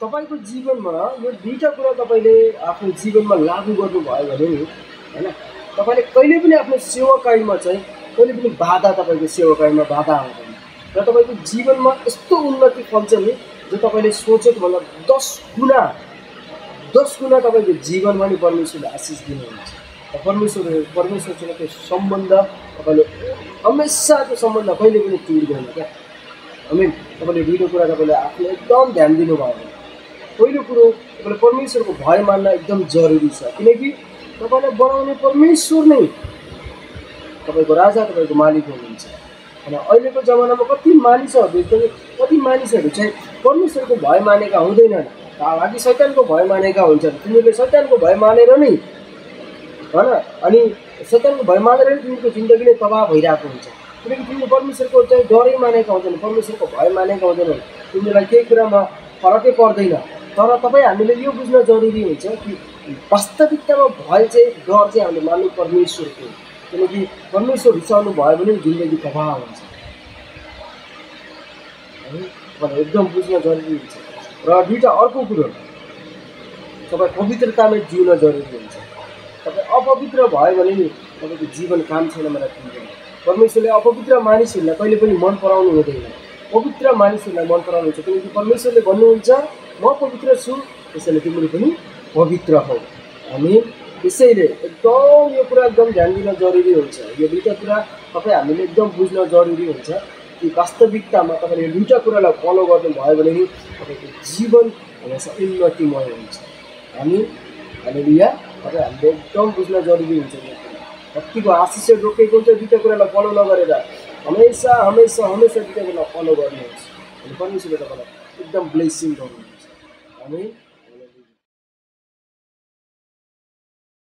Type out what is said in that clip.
तपाईको जीवनमा यो दुईटा कुरा तपाईले आफ्नो जीवनमा लागू गर्नुभयो भने नि हैन तपाईले कहिले पनि आफ्नो सेवाकाईमा चाहिँ कहिले पनि बाधा तपाईको सेवाकाईमा बाधा आउँदैन र तपाईको जीवनमा यस्तो उन्नति फल्छ नि जो तपाईले सोचेको भन्दा 10 गुणा तपाईको जीवनमा नि परमेश्वरले आशिष दिनुहुन्छ। परमेश्वरसँग त्यो सम्बन्ध तपाईले हमेशा त्यो सम्बन्ध कहिले पनि टुट्दैन क्या। आमेन। तपाईले दुईटा कुरा तपाईले आफूले एकदम ध्यान दिनुभयो भने पहिलो कुरो तपाईले परमेश्वरको भय मान्न एकदम जरुरी छ किनकि तपाईलाई बनाउने परमेश्वर नै तपाईको राजा तपाईको मालिक हुनुहुन्छ। हैन अहिलेको जमानामा कति मानिसहरू चाहिँ परमेश्वरको भय मानेका हुँदैनन् हालाकि शैतानको भय मानेका हुन्छन्। तिमीले शैतानको भय मानेर नै हैन अनि शैतानको भय मानेर नै तिमीको जिन्दगी नै तबाह भइरहेको हुन्छ किनकि तिमीले परमेश्वरको चाहिँ डरै मानेका हुँदैन परमेश्वरको भय मानेका हुँदैनन् तिमीलाई केही कुरामा फरकै पर्दैन। तर तपाई हामीले यो बुझ्न जरुरी हुन्छ कि वास्तविकतामा भय चाहिँ डर चाहिँ हामीले मान्नु परमेश्वरको किनकि परमेश्वर रिसाउनु भयो भने जिन्दगी तबाह हुन्छ है एकदम बुझ्न जरुरी हुन्छ। र दुईटा अर्को कुरो तपाई पवित्रतामै जिउन जरुरी हुन्छ। तपाई अपवित्र भयो भने नि तपाईको जीवन काम छैन मलाई बुझ्दैन। परमेश्वरले अपवित्र मानिसहरूलाई कहिले पनि मन पराउनु हुँदैन पवित्र मानिसहरूलाई मन पराउनुहुन्छ किनकि परमेश्वरले भन्नुहुन्छ म पवित्र छु त्यसैले तिमीले पनि पवित्र हौ। हामी त्यसैले एकदम यो कुरा एकदम ध्यान दिन जरुरी हुन्छ। यो दुईटा कुरा तपाई हामीले एकदम बुझ्न जरुरी हुन्छ कि वास्तविकतामा तपाईले यो दुईटा कुरालाई फलो गर्नु भयो भने नि तपाईको जीवन हमेशा उन्नतिमय हुन्छ। हामी हालेलुया तपाईँ हामीले एकदम बुझ्न जरुरी हुन्छ। कतिको आशिष रोकेको हुन्छ दुईटा कुरालाई फलो नगरेर हमेशा दुईटा कुरालाई फलो गर्नुहोस् अनि परमेश्वरले तपाईलाई एकदम ब्लेसिङ गर्नुहुन्छ। हामी